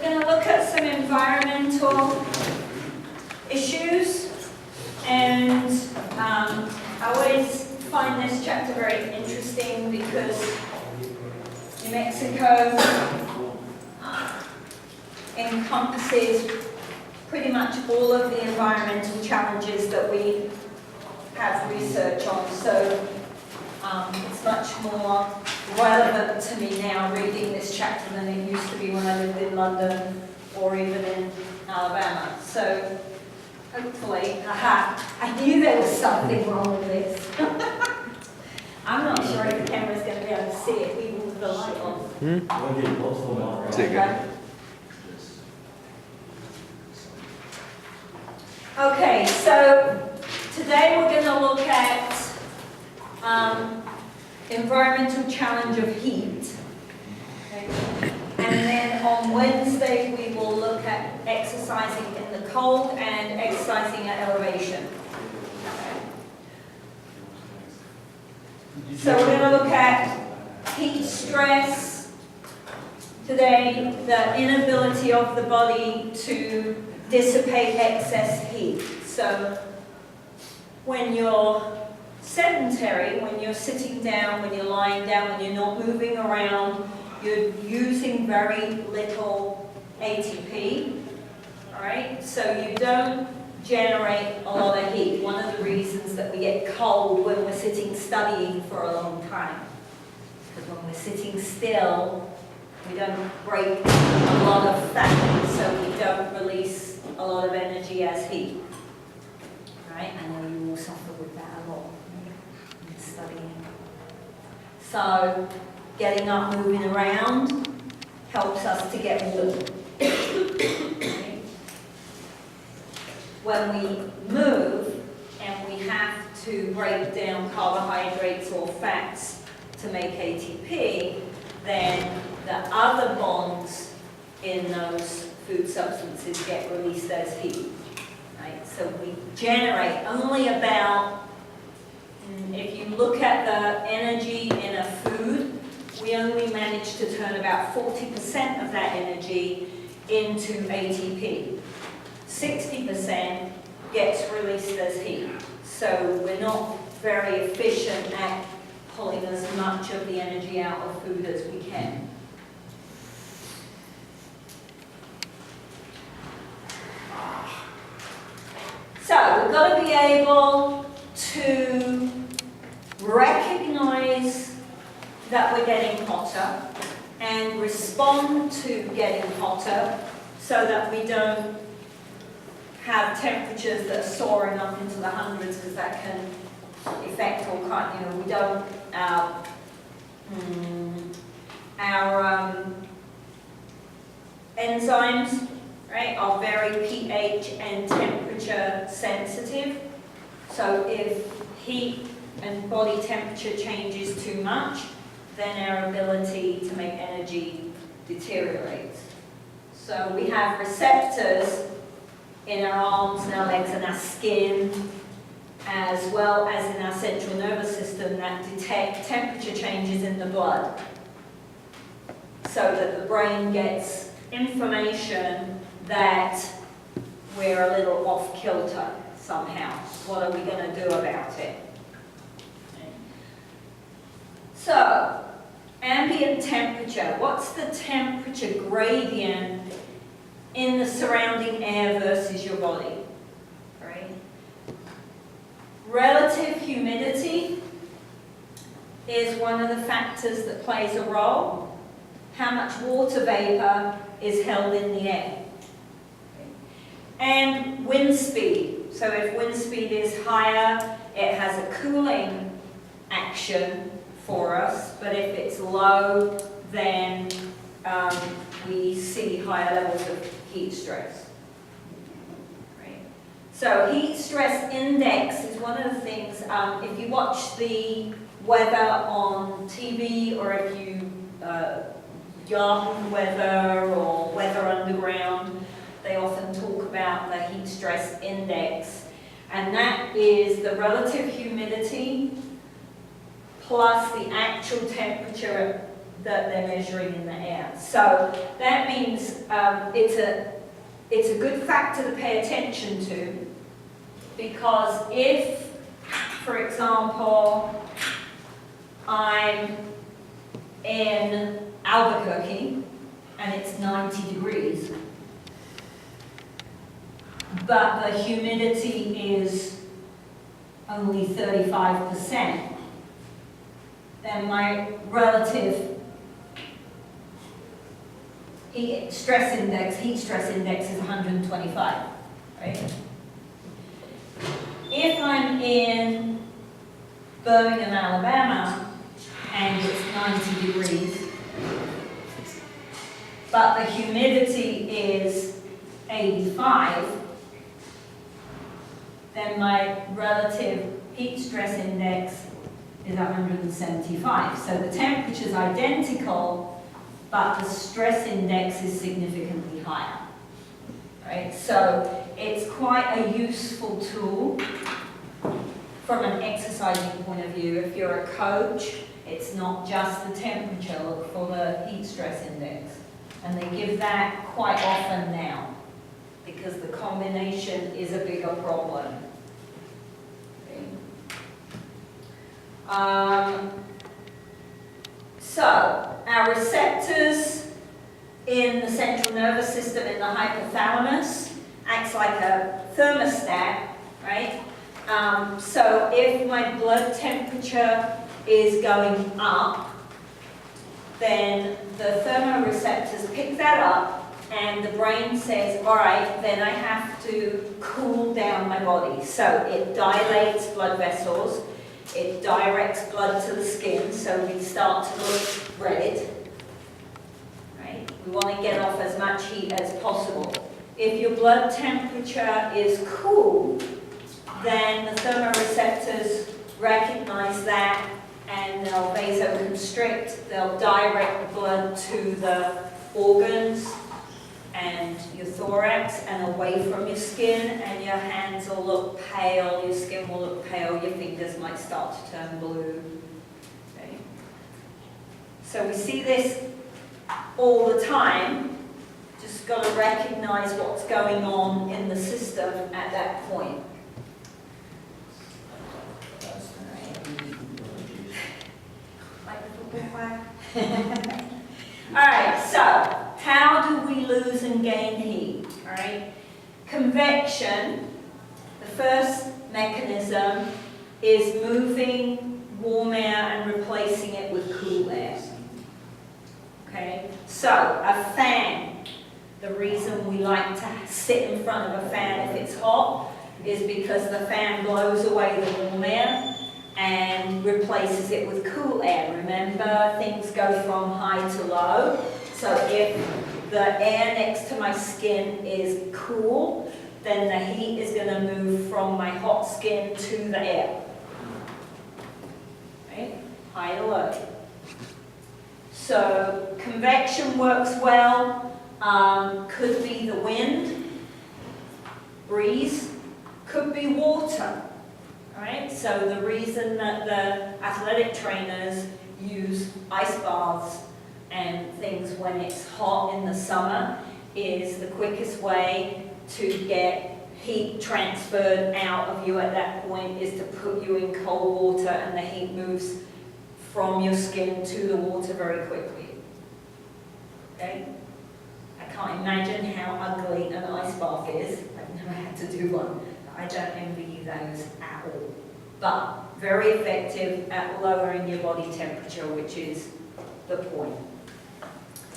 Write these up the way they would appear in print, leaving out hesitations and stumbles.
going to look at some environmental issues, and I always find this chapter very interesting because New Mexico encompasses pretty much all of the environmental challenges that we have research on, so it's much more relevant to me now reading this chapter than it used to be when I lived in London or even in Alabama. So hopefully, I knew there was something wrong with this. I'm not sure if the camera's going to be able to see it even with the light on. Okay. Okay, so today we're going to look at environmental challenge of heat. Okay. And then on Wednesday we will look at exercising in the cold and exercising at elevation. So we're going to look at heat stress today, the inability of the body to dissipate excess heat. So when you're sedentary, when you're sitting down, when you're lying down, when you're not moving around, you're using very little ATP, all right? So you don't generate a lot of heat. One of the reasons that we get cold when we're sitting studying for a long time, because when we're sitting still, we don't break a lot of fat, so we don't release a lot of energy as heat. Right? I know you all suffer with that a lot in studying. So getting up, moving around helps us to get warm. Okay? When we move and we have to break down carbohydrates or fats to make ATP, then the other bonds in those food substances get released as heat. Right? So we generate only about, if you look at the energy in a food, we only manage to turn about 40% of that energy into ATP. 60% gets released as heat. So we're not very efficient at pulling as much of the energy out of food as we can. So we've got to be able to recognize that we're getting hotter and respond to getting hotter so that we don't have temperatures that are soaring up into the hundreds, because that can affect all kinds, we don't, our enzymes, right, are very pH and temperature sensitive. So if heat and body temperature changes too much, then our ability to make energy deteriorates. So we have receptors in our arms and our legs and our skin, as well as in our central nervous system, that detect temperature changes in the blood, so that the brain gets information that we're a little off kilter somehow. What are we going to do about it? So, ambient temperature. What's the temperature gradient in the surrounding air versus your body? Right? Relative humidity is one of the factors that plays a role. How much water vapor is held in the air. And wind speed. So if wind speed is higher, it has a cooling action for us, but if it's low, then we see higher levels of heat stress. Right? So heat stress index is one of the things, if you watch the weather on TV, or if you Yahoo weather or Weather Underground, they often talk about the heat stress index, and that is the relative humidity plus the actual temperature that they're measuring in the air. So that means it's a good factor to pay attention to, because if, for example, I'm in Albuquerque and it's 90 degrees, but the humidity is only 35%, then my relative heat stress index is 125, right? If I'm in Birmingham, Alabama, and it's 90 degrees, but the humidity is 85, then my relative heat stress index is 175. So the temperature is identical, but the stress index is significantly higher. Right? So it's quite a useful tool from an exercising point of view. If you're a coach, it's not just the temperature, look for the heat stress index. And they give that quite often now, because the combination is a bigger problem. Okay. So, our receptors in the central nervous system, in the hypothalamus, acts like a thermostat, right? So if my blood temperature is going up, then the thermoreceptors pick that up, and the brain says, all right, then I have to cool down my body. So it dilates blood vessels, it directs blood to the skin, so we start to look red. Right? We want to get off as much heat as possible. If your blood temperature is cool, then the thermoreceptors recognize that, and they'll vasoconstrict, they'll direct the blood to the organs and your thorax and away from your skin, and your hands will look pale, your skin will look pale, your fingers might start to turn blue. Okay. So we see this all the time, just got to recognize what's going on in the system at that point. Alright, so how do we lose and gain heat? Alright, convection, the first mechanism is moving warm air and replacing it with cool air. Okay, so a fan, the reason we like to sit in front of a fan if it's hot is because the fan blows away the warm air and replaces it with cool air. Remember, things go from high to low. So if the air next to my skin is cool, then the heat is going to move from my hot skin to the air. Right? High to low. So convection works well. Could be the wind, breeze, could be water. Right? So the reason that the athletic trainers use ice baths and things when it's hot in the summer is the quickest way to get heat transferred out of you at that point is to put you in cold water, and the heat moves from your skin to the water very quickly. Okay? I can't imagine how ugly an ice bath is. I've never had to do one. I don't envy you those at all. But very effective at lowering your body temperature, which is the point.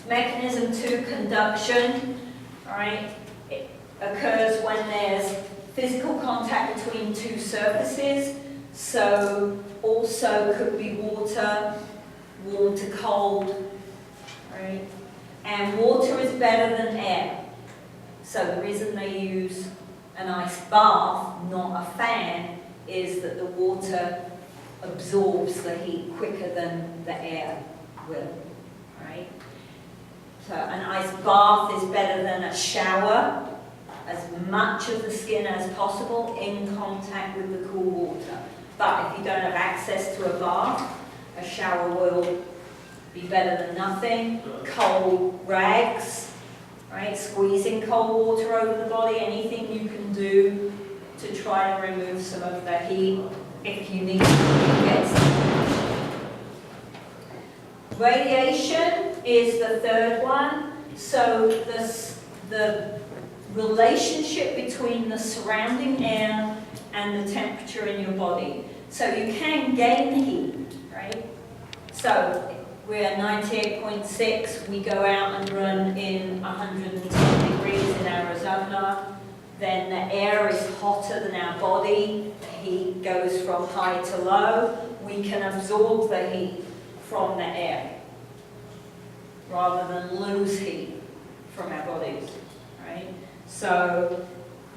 Mechanism 2, conduction. All right, it occurs when there's physical contact between two surfaces. So also could be water, warm to cold. Right? And water is better than air. So the reason they use an ice bath, not a fan, is that the water absorbs the heat quicker than the air will. Right? So an ice bath is better than a shower, as much of the skin as possible in contact with the cool water. But if you don't have access to a bath, a shower will be better than nothing. Cold rags, right? Squeezing cold water over the body, anything you can do to try and remove some of the heat if you need to get some. Radiation is the third one. So the relationship between the surrounding air and the temperature in your body. So you can gain heat, right? So we're 98.6, we go out and run in 110 degrees in Arizona, then the air is hotter than our body, the heat goes from high to low, we can absorb the heat from the air rather than lose heat from our bodies, right? So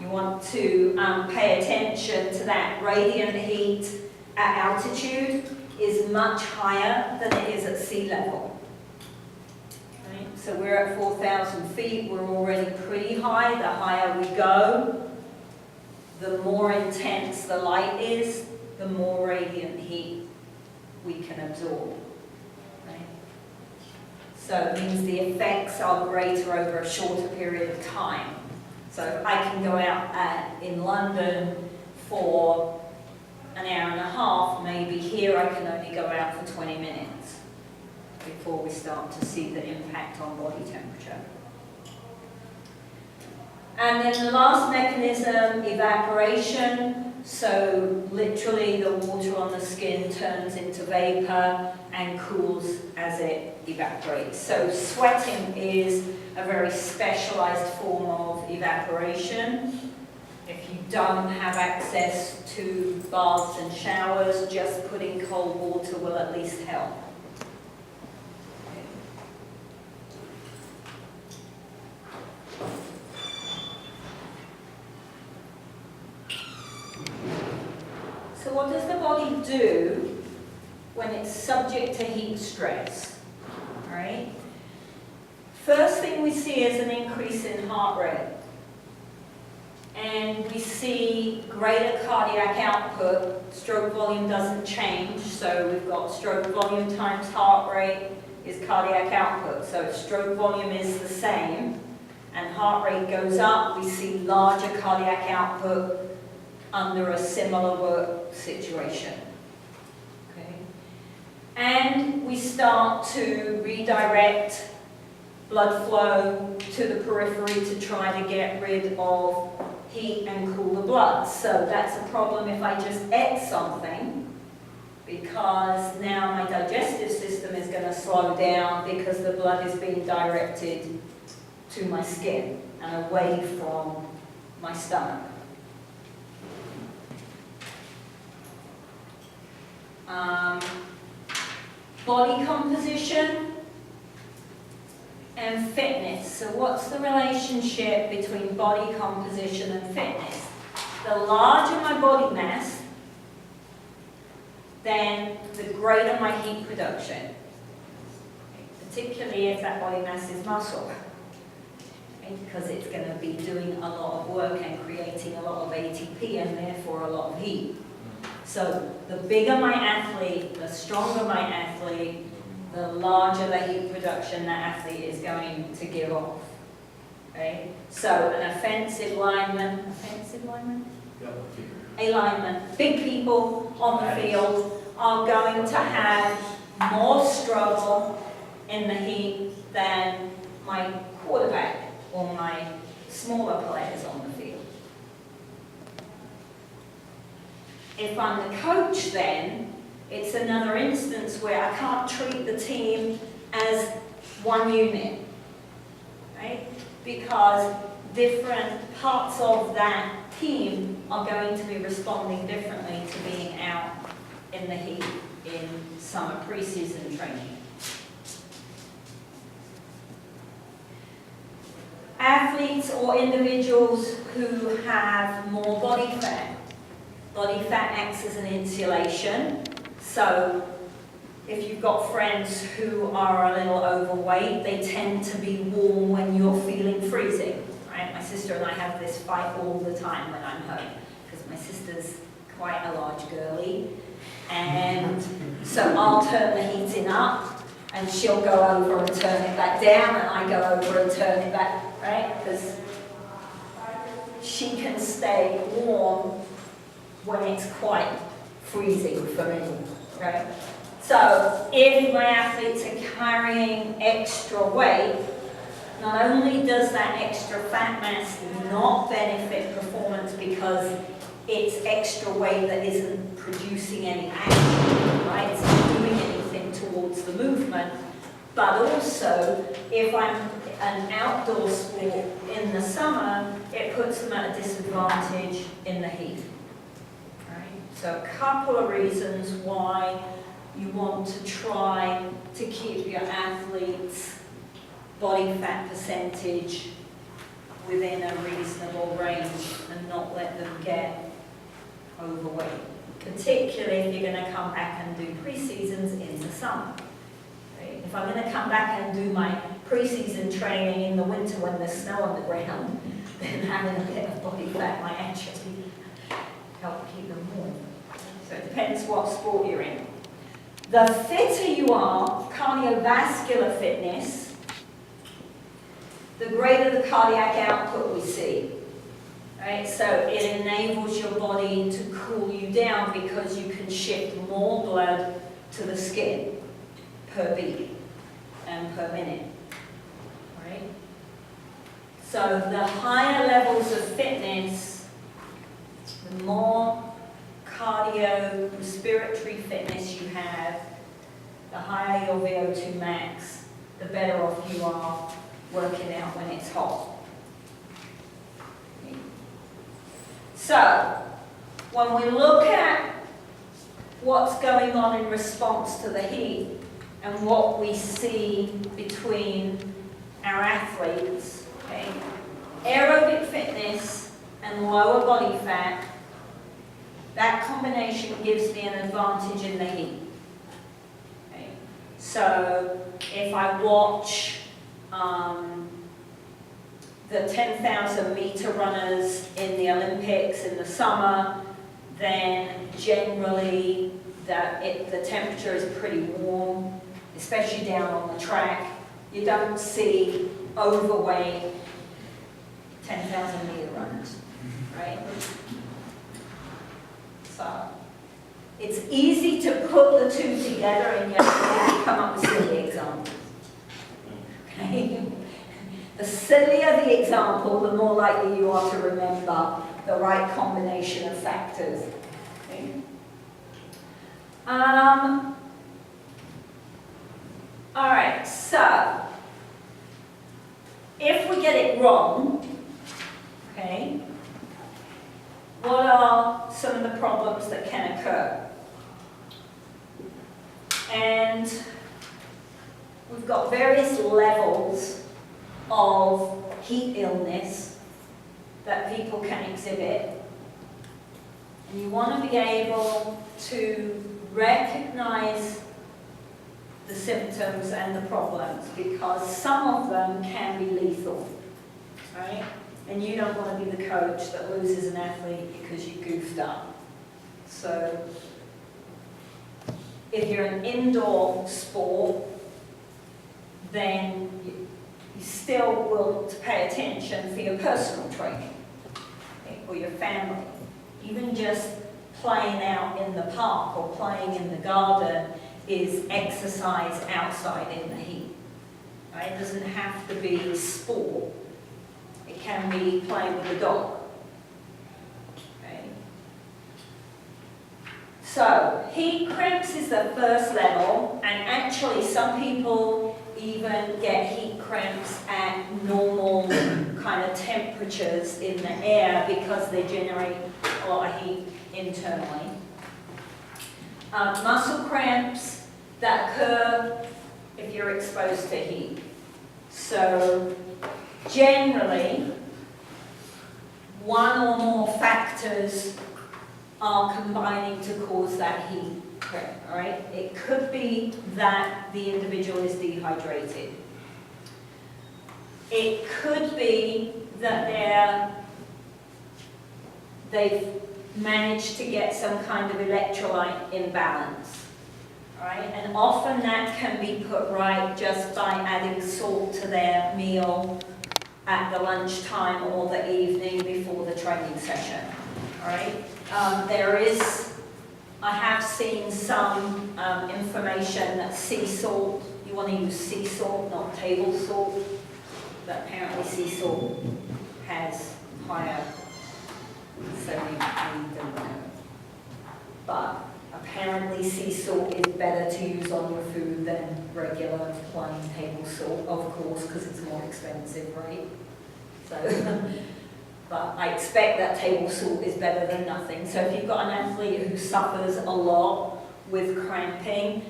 you want to pay attention to that. Radiant heat at altitude is much higher than it is at sea level. Right? So we're at 4,000 feet, we're already pretty high. The higher we go, the more intense the light is, the more radiant heat we can absorb. Right? So it means the effects are greater over a shorter period of time. So if I can go out in London for an hour and a half, maybe here I can only go out for 20 minutes before we start to see the impact on body temperature. And then the last mechanism, evaporation. So literally the water on the skin turns into vapor and cools as it evaporates. So sweating is a very specialized form of evaporation. If you don't have access to baths and showers, just putting cold water will at least help. So what does the body do when it's subject to heat stress? All right. First thing we see is an increase in heart rate. And we see greater cardiac output. Stroke volume doesn't change, so we've got stroke volume times heart rate is cardiac output. So if stroke volume is the same and heart rate goes up, we see larger cardiac output under a similar work situation. Okay? And we start to redirect blood flow to the periphery to try to get rid of heat and cool the blood. So that's a problem if I just ate something, because now my digestive system is going to slow down because the blood is being directed to my skin and away from my stomach. Body composition and fitness. So what's the relationship between body composition and fitness? The larger my body mass, then the greater my heat production, particularly if that body mass is muscle, because it's going to be doing a lot of work and creating a lot of ATP and therefore a lot of heat. So the bigger my athlete, the stronger my athlete, the larger the heat production that athlete is going to give off. Right? So an offensive lineman, a lineman, big people on the field are going to have more struggle in the heat than my quarterback or my smaller players on the field. If I'm the coach then, it's another instance where I can't treat the team as one unit, right? Because different parts of that team are going to be responding differently to being out in the heat in summer preseason training. Athletes or individuals who have more body fat. Body fat acts as an insulation. So if you've got friends who are a little overweight, they tend to be warm when you're feeling freezing. Right? My sister and I have this fight all the time when I'm home, because my sister's quite a large girlie. And so I'll turn the heating up, and she'll go over and turn it back down, and I go over and turn it back right? Because she can stay warm when it's quite freezing for me, right? So if my athletes are carrying extra weight, not only does that extra fat mass not benefit performance because it's extra weight that isn't producing any action, right? It's not doing anything towards the movement, but also if I'm an outdoor sport in the summer, it puts them at a disadvantage in the heat. Right? So a couple of reasons why you want to try to keep your athletes' body fat percentage within a reasonable range and not let them get overweight. Particularly if you're going to come back and do pre-seasons in the summer. Right? If I'm going to come back and do my pre-season training in the winter when there's snow on the ground, then having a bit of body fat might actually help keep them warm. So it depends what sport you're in. The fitter you are, cardiovascular fitness, the greater the cardiac output we see. Right? So it enables your body to cool you down because you can shift more blood to the skin per beat and per minute. Right? So the higher levels of fitness, the more cardio, respiratory fitness you have, the higher your VO2 max, the better off you are working out when it's hot. So, when we look at what's going on in response to the heat and what we see between our athletes, okay, aerobic fitness and lower body fat, that combination gives me an advantage in the heat. Okay. So, if I watch the 10,000 meter runners in the Olympics in the summer, then generally the temperature is pretty warm, especially down on the track. You don't see overweight 10,000 meter runners, right? So it's easy to put the two together and yet come up with silly examples. Okay? The sillier the example, the more likely you are to remember the right combination of factors. Okay? All right, so if we get it wrong, okay, what are some of the problems that can occur? And we've got various levels of heat illness that people can exhibit. And you want to be able to recognize the symptoms and the problems because some of them can be lethal, right? And you don't want to be the coach that loses an athlete because you goofed up. So if you're an indoor sport, then you still will pay attention for your personal training, okay, or your family. Even just playing out in the park or playing in the garden is exercise outside in the heat. Right? It doesn't have to be sport. It can be playing with a dog. Okay. So, heat cramps is the first level, and actually some people even get heat cramps at normal kind of temperatures in the air because they generate a lot of heat internally. Muscle cramps that occur if you're exposed to heat. So generally, one or more factors are combining to cause that heat cramp, all right? It could be that the individual is dehydrated. It could be that they've managed to get some kind of electrolyte imbalance, all right? And often that can be put right just by adding salt to their meal at the lunchtime or the evening before the training session. All right. I have seen some information that sea salt, you want to use sea salt, not table salt, but apparently sea salt has higher sodium, I don't know. But apparently sea salt is better to use on your food than regular plain table salt, of course, because it's more expensive, right? So, but I expect that table salt is better than nothing. So if you've got an athlete who suffers a lot with cramping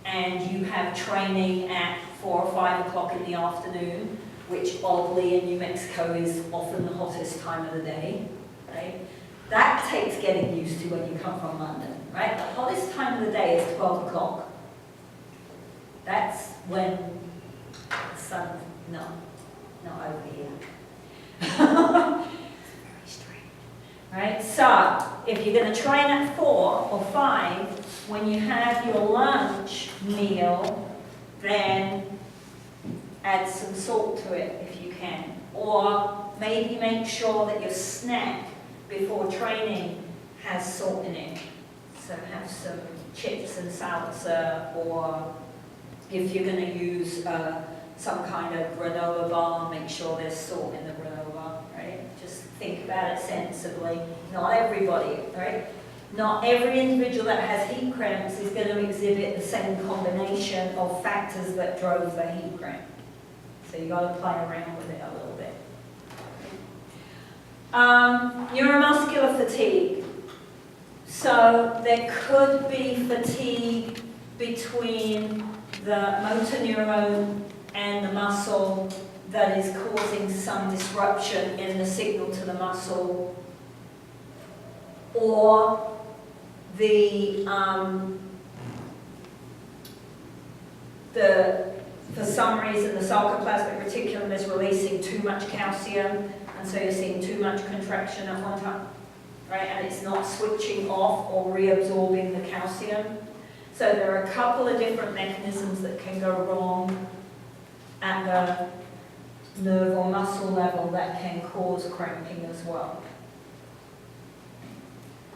and you have training at 4 or 5 o'clock in the afternoon, which oddly in New Mexico is often the hottest time of the day, right? That takes getting used to when you come from London, right? The hottest time of the day is 12 o'clock. That's when the sun, no, not over here. Very strange. Right? So, if you're going to train at 4 or 5, when you have your lunch meal, then add some salt to it if you can. Or maybe make sure that your snack before training has salt in it. So have some chips and salsa, or if you're going to use some kind of granola bar, make sure there's salt in the granola, right? Just think about it sensibly. Not everybody, right? Not every individual that has heat cramps is going to exhibit the same combination of factors that drove the heat cramp. So you've got to play around with it a little bit. Neuromuscular fatigue. So there could be fatigue between the motor neuron and the muscle that is causing some disruption in the signal to the muscle, or for some reason the sarcoplasmic reticulum is releasing too much calcium, and so you're seeing too much contraction at one time, right? And it's not switching off or reabsorbing the calcium. So there are a couple of different mechanisms that can go wrong at the nerve or muscle level that can cause cramping as well.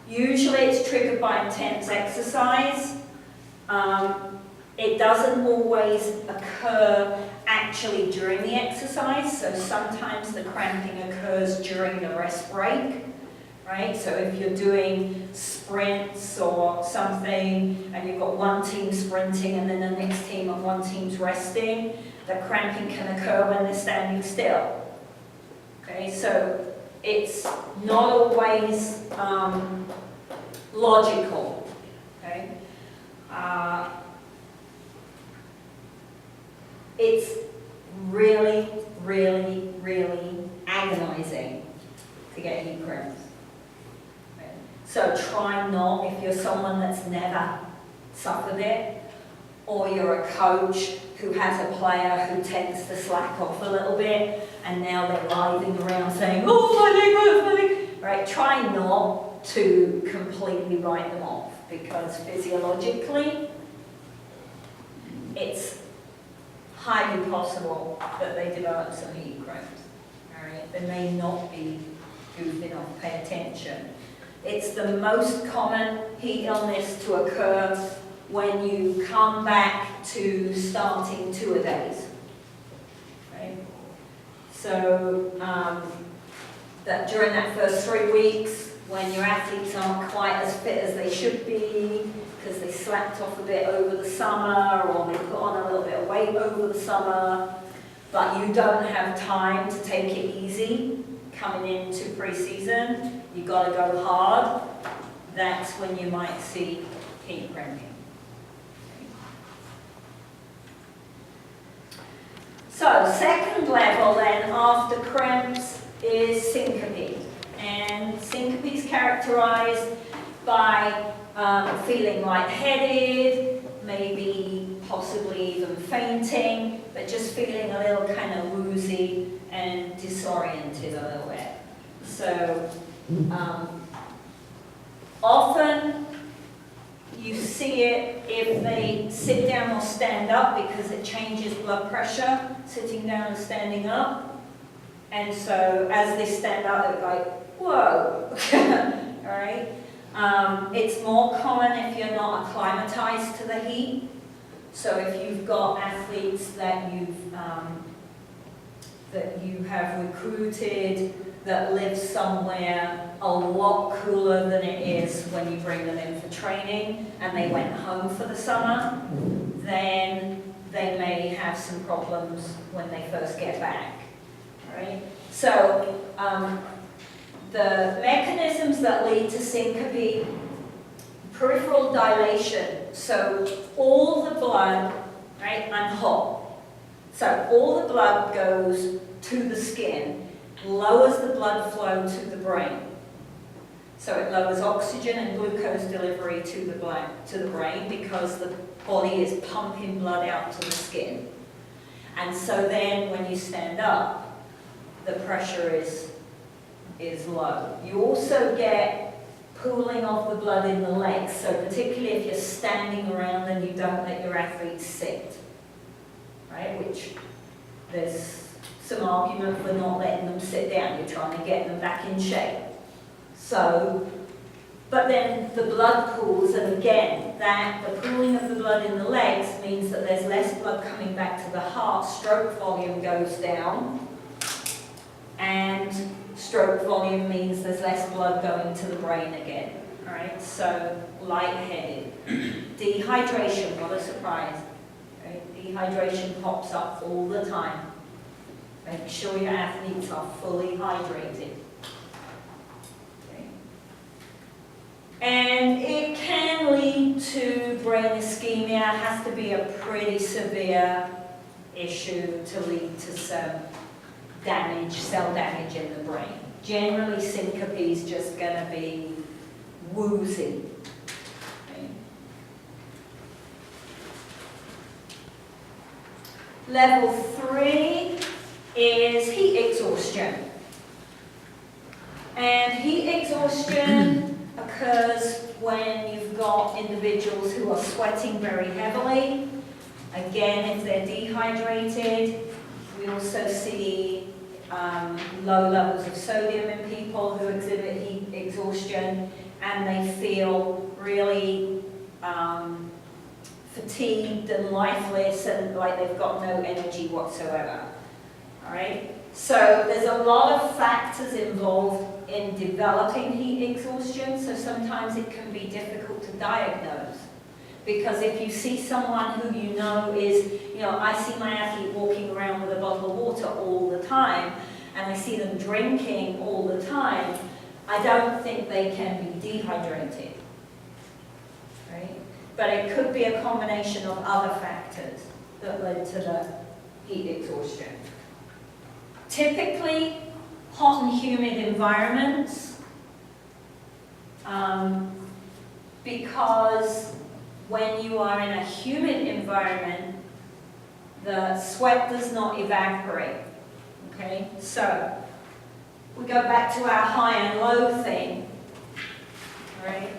Usually it's triggered by intense exercise. It doesn't always occur actually during the exercise, so sometimes the cramping occurs during the rest break, right? So if you're doing sprints or something and you've got one team sprinting and then the next team and one team's resting, the cramping can occur when they're standing still. Okay, so it's not always logical. Okay, it's really, really, really agonizing to get heat cramps. Okay. So try not, if you're someone that's never suffered it, or you're a coach who has a player who tends to slack off a little bit, and now they're writhing around saying, oh, my leg hurts, my leg. Right, try not to completely write them off, because physiologically, it's highly possible that they develop some heat cramps. All right, they may not be goofing off, pay attention. It's the most common heat illness to occur when you come back to starting tour-a-days. Right? So that during that first 3 weeks, when your athletes aren't quite as fit as they should be, because they slacked off a bit over the summer, or they put on a little bit of weight over the summer, but you don't have time to take it easy coming into pre-season, you've got to go hard, that's when you might see heat cramping. So, second level then after cramps is syncope. And syncope is characterized by feeling lightheaded, maybe possibly even fainting, but just feeling a little kind of woozy and disoriented a little bit. So often you see it if they sit down or stand up, because it changes blood pressure, sitting down and standing up. And so as they stand up, they're like, whoa, all right? It's more common if you're not acclimatized to the heat. So if you've got athletes that you have recruited that live somewhere a lot cooler than it is when you bring them in for training, and they went home for the summer, then they may have some problems when they first get back, right? So the mechanisms that lead to syncope: peripheral dilation, so all the blood, right, I'm hot, so all the blood goes to the skin, lowers the blood flow to the brain. So it lowers oxygen and glucose delivery to the brain because the body is pumping blood out to the skin. And so then when you stand up, the pressure is low. You also get pooling of the blood in the legs, so particularly if you're standing around and you don't let your athletes sit, right? Which there's some argument for not letting them sit down. You're trying to get them back in shape. So, but then the blood pools, and again, the pooling of the blood in the legs means that there's less blood coming back to the heart, stroke volume goes down, and stroke volume means there's less blood going to the brain again. All right, so lightheaded. Dehydration, what a surprise. Right? Dehydration pops up all the time. Make sure your athletes are fully hydrated. Okay. And it can lead to brain ischemia. It has to be a pretty severe issue to lead to some damage, cell damage in the brain. Generally, syncope is just going to be woozy. Okay. Level 3 is heat exhaustion. And heat exhaustion occurs when you've got individuals who are sweating very heavily. Again, if they're dehydrated. We also see low levels of sodium in people who exhibit heat exhaustion, and they feel really fatigued and lifeless and like they've got no energy whatsoever. All right? So there's a lot of factors involved in developing heat exhaustion, so sometimes it can be difficult to diagnose. Because if you see someone who you know is, I see my athlete walking around with a bottle of water all the time, and I see them drinking all the time, I don't think they can be dehydrated, right? But it could be a combination of other factors that led to the heat exhaustion. Typically, hot and humid environments, because when you are in a humid environment, the sweat does not evaporate, okay? So, we go back to our high and low thing, all right?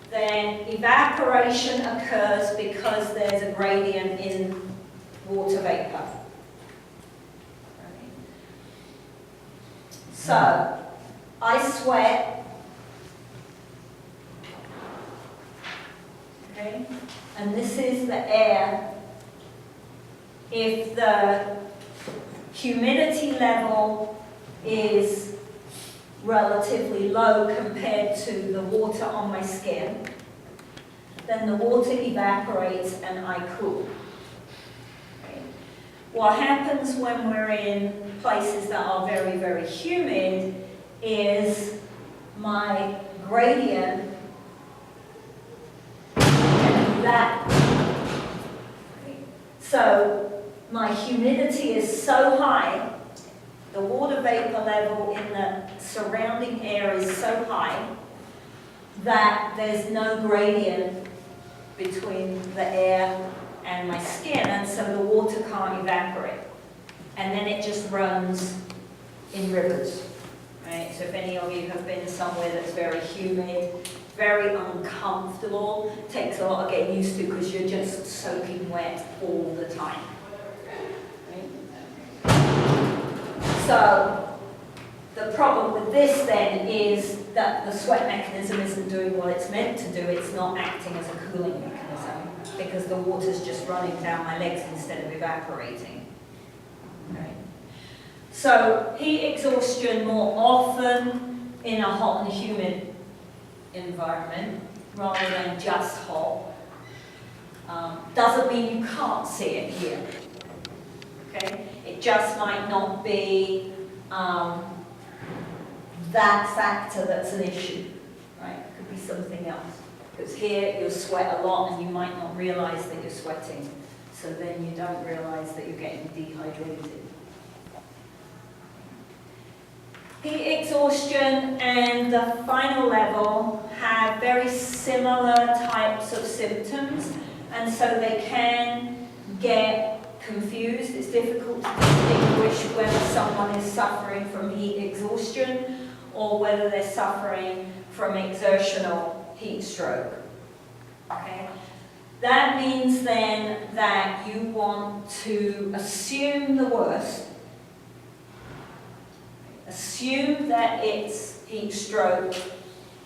Then evaporation occurs because there's a gradient in water vapor. Right? So, I sweat. Okay? And this is the air. If the humidity level is relatively low compared to the water on my skin, then the water evaporates and I cool. Okay? What happens when we're in places that are very, very humid is my gradient that. So my humidity is so high, the water vapor level in the surrounding air is so high that there's no gradient between the air and my skin, and so the water can't evaporate. And then it just runs in rivers, right? So if any of you have been somewhere that's very humid, very uncomfortable, takes a lot of getting used to because you're just soaking wet all the time. Right? So the problem with this then is that the sweat mechanism isn't doing what it's meant to do. It's not acting as a cooling mechanism because the water's just running down my legs instead of evaporating. Okay. So heat exhaustion more often in a hot and humid environment rather than just hot. Doesn't mean you can't see it here. Okay? It just might not be that factor that's an issue, right? It could be something else. Because here you'll sweat a lot and you might not realize that you're sweating. So then you don't realize that you're getting dehydrated. Heat exhaustion and the final level have very similar types of symptoms, and so they can get confused. It's difficult to distinguish whether someone is suffering from heat exhaustion or whether they're suffering from exertional heat stroke. Okay? That means then that you want to assume the worst. Assume that it's heat stroke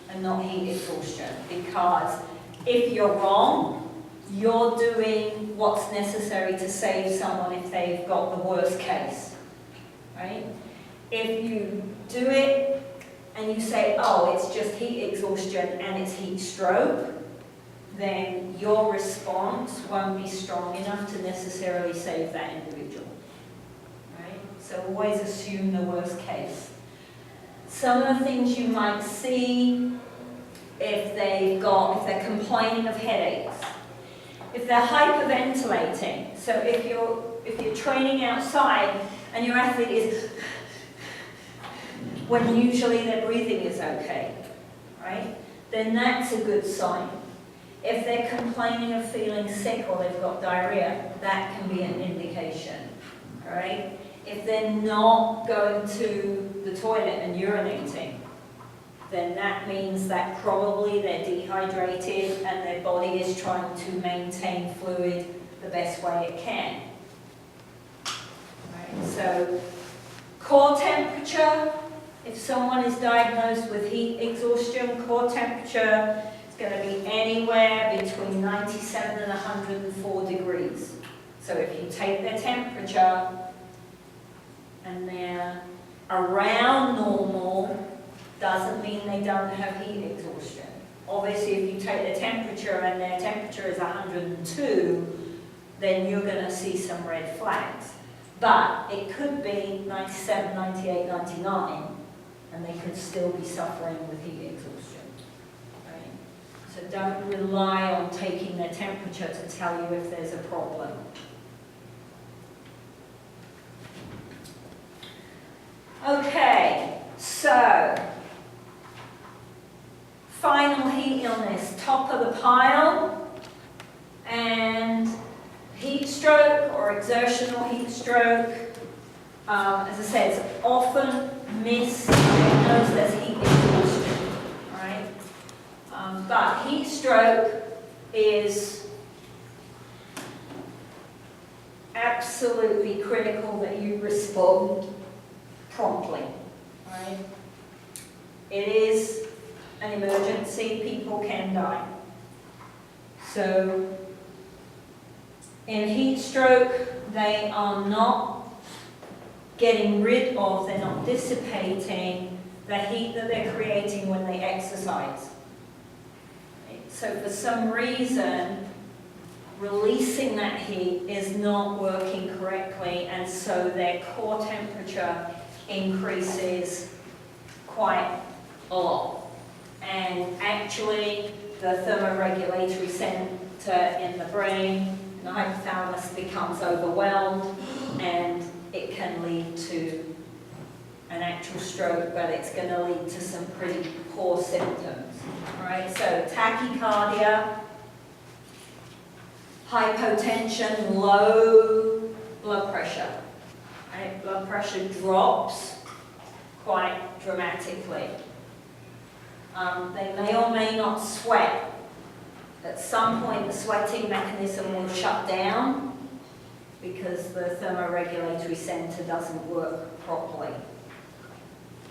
and not heat exhaustion, because if you're wrong, you're doing what's necessary to save someone if they've got the worst case, right? If you do it and you say, oh, it's just heat exhaustion and it's heat stroke, then your response won't be strong enough to necessarily save that individual, right? So always assume the worst case. Some of the things you might see if they're complaining of headaches, if they're hyperventilating, so if you're training outside and your athlete is, when usually their breathing is okay, right? Then that's a good sign. If they're complaining of feeling sick or they've got diarrhea, that can be an indication, all right? If they're not going to the toilet and urinating, then that means that probably they're dehydrated and their body is trying to maintain fluid the best way it can. Right, so core temperature, if someone is diagnosed with heat exhaustion, core temperature is going to be anywhere between 97 and 104 degrees. So if you take their temperature and they're around normal, doesn't mean they don't have heat exhaustion. Obviously, if you take their temperature and their temperature is 102, then you're going to see some red flags. But it could be 97, 98, 99, and they could still be suffering with heat exhaustion. Right? So don't rely on taking their temperature to tell you if there's a problem. Okay, so final heat illness, top of the pile, and heat stroke or exertional heat stroke, as I said, it's often misdiagnosed as heat exhaustion, right? But heat stroke is absolutely critical that you respond promptly, right? It is an emergency, people can die. So in heat stroke, they are not getting rid of, they're not dissipating the heat that they're creating when they exercise. So for some reason, releasing that heat is not working correctly, and so their core temperature increases quite a lot. And actually, the thermoregulatory center in the brain, the hypothalamus, becomes overwhelmed, and it can lead to an actual stroke, but it's going to lead to some pretty poor symptoms. All right, so tachycardia, hypotension, low blood pressure. Right? Blood pressure drops quite dramatically. They may or may not sweat. At some point, the sweating mechanism will shut down, because the thermoregulatory center doesn't work properly.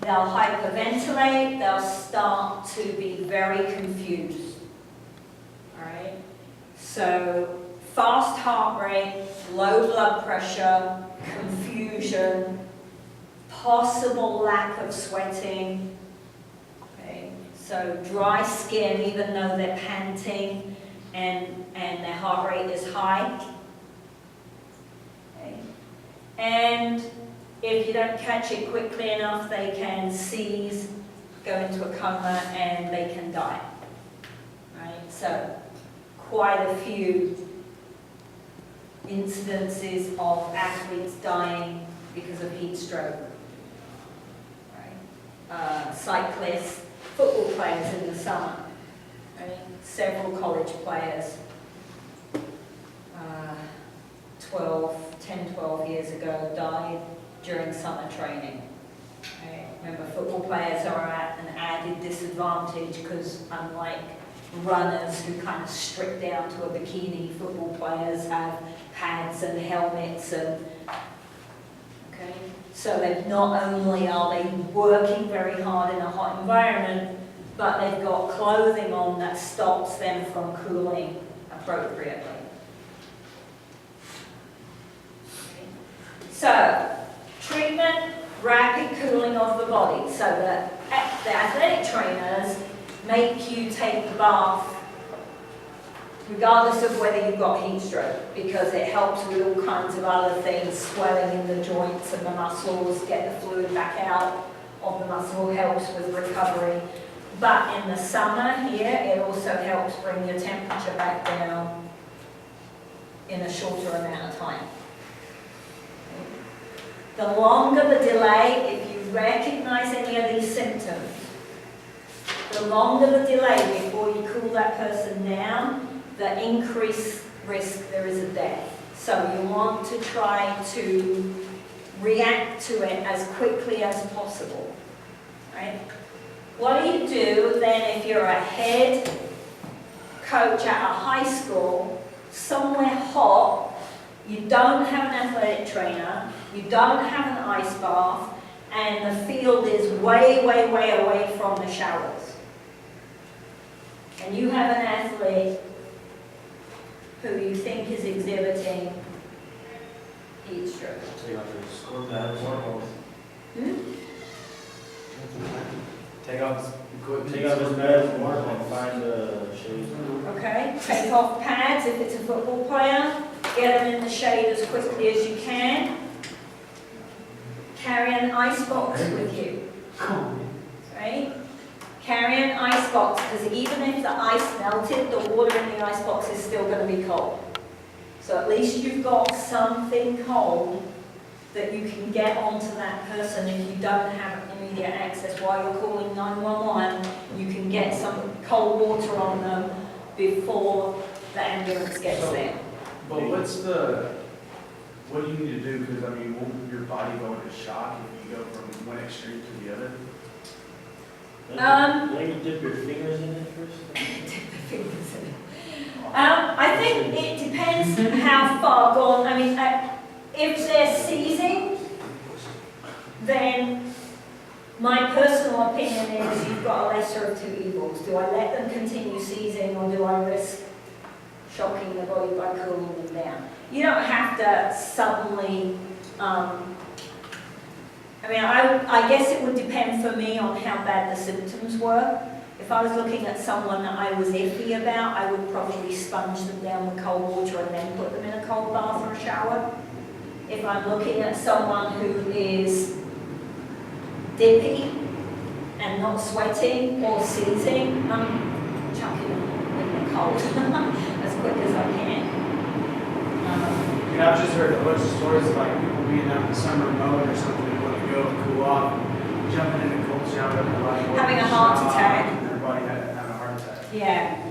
They'll hyperventilate, they'll start to be very confused. All right? So fast heart rate, low blood pressure, confusion, possible lack of sweating. Okay? So dry skin, even though they're panting and their heart rate is high. Okay? And if you don't catch it quickly enough, they can seize, go into a coma, and they can die. Right? So quite a few incidences of athletes dying because of heat stroke. Right? Cyclists, football players in the summer. Right? Several college players 10, 12 years ago died during summer training. Okay. Remember, football players are at an added disadvantage because unlike runners who kind of strip down to a bikini, football players have pads and helmets and okay. So that not only are they working very hard in a hot environment, but they've got clothing on that stops them from cooling appropriately. Okay. So, treatment, rapid cooling of the body. So the athletic trainers make you take the bath regardless of whether you've got heat stroke, because it helps with all kinds of other things, swelling in the joints and the muscles, get the fluid back out of the muscle, helps with recovery. But in the summer here, it also helps bring your temperature back down in a shorter amount of time. The longer the delay, if you recognize any of these symptoms, the longer the delay before you cool that person down, the increased risk there is of death. So you want to try to react to it as quickly as possible. Right? What do you do then if you're a head coach at a high school, somewhere hot, you don't have an athletic trainer, you don't have an ice bath, and the field is way, way, way away from the showers? And you have an athlete who you think is exhibiting heat stroke. So you have to squirt that or take off his pads and find the shade. Okay, take off pads if it's a football player, get them in the shade as quickly as you can. Carry an ice box with you. Right? Carry an ice box, because even if the ice melted, the water in the ice box is still going to be cold. So at least you've got something cold that you can get onto that person if you don't have immediate access while you're calling 911. You can get some cold water on them before the ambulance gets there. But what do you need to do? Because I mean, won't your body go into shock if you go from one extreme to the other? Don't you dip your fingers in it first? I think it depends how far gone. I mean, if they're seizing, then my personal opinion is you've got a lesser of two evils. Do I let them continue seizing, or do I risk shocking the body by cooling them down? You don't have to suddenly, I guess it would depend for me on how bad the symptoms were. If I was looking at someone that I was iffy about, I would probably sponge them down with cold water and then put them in a cold bath or a shower. If I'm looking at someone who is dippy and not sweating or seizing, I'm chucking them in the cold as quick as I can. I've just heard a bunch of stories of like people being out in the summer mowing or something and want to go and cool off, jumping in a cold shower, everybody Having a heart attack. Everybody had a heart attack. Yeah.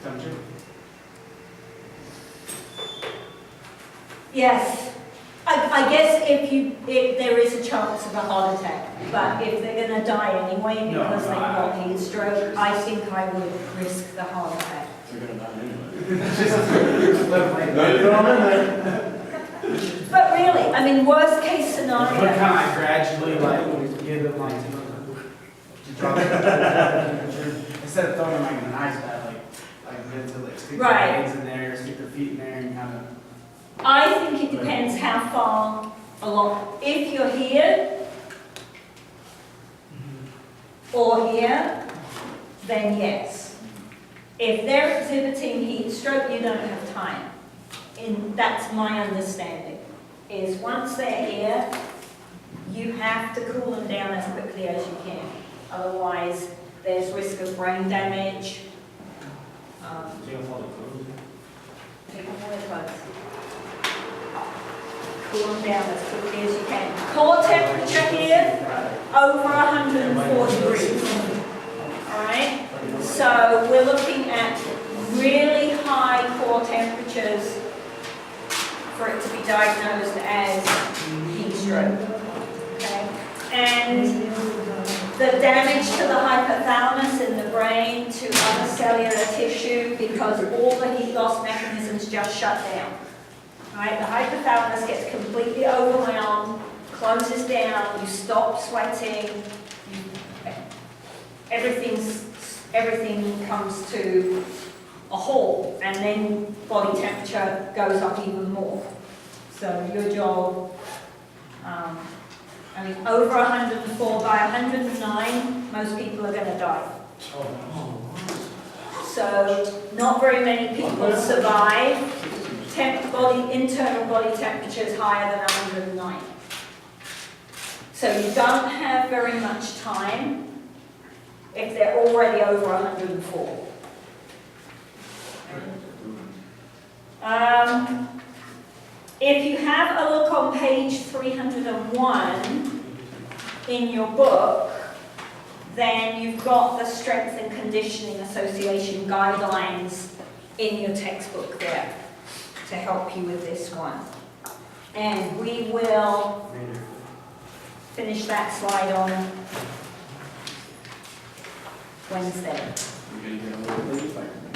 Temperature? Yes. I I guess if there is a chance of a heart attack, but if they're gonna die anyway No, because no, they've I- got heat stroke, I think I would risk the heart attack. They're gonna die anyway. Let Throw them in there. But really, I mean, worst case But scenario, kind of like gradually, like, give them like, to drop their temperature, instead of throwing them like in an ice bath, like, good to like stick their Right. legs in there, stick their feet in there and kind of. I think it depends how far along. If you're here or here, then yes. If they're exhibiting heat stroke, you don't have time. That's my understanding, is once they're here, you have to cool them down as quickly as you can. Otherwise, there's risk of brain damage. So you gonna follow the clothes? Take them away close. Cool them down as quickly as you can. Core temperature here, over 104 degrees. Alright? So we're looking at really high core temperatures for it to be diagnosed as heat stroke. Okay? And the damage to the hypothalamus in the brain, to other cellular tissue, because all the heat loss mechanisms just shut down. Right? The hypothalamus gets completely overwhelmed, closes down, you stop sweating, everything comes to a halt, and then body temperature goes up even more. So your job, I mean, over 104, by 109, most people are going to die. So not very many people survive. Internal body temperature is higher than 109. So you don't have very much time if they're already over 104. If you have a look on page 301 in your book, then you've got the Strength and Conditioning Association guidelines in your textbook there to help you with this one. And we will finish that slide on Wednesday. You're gonna get a little leave, like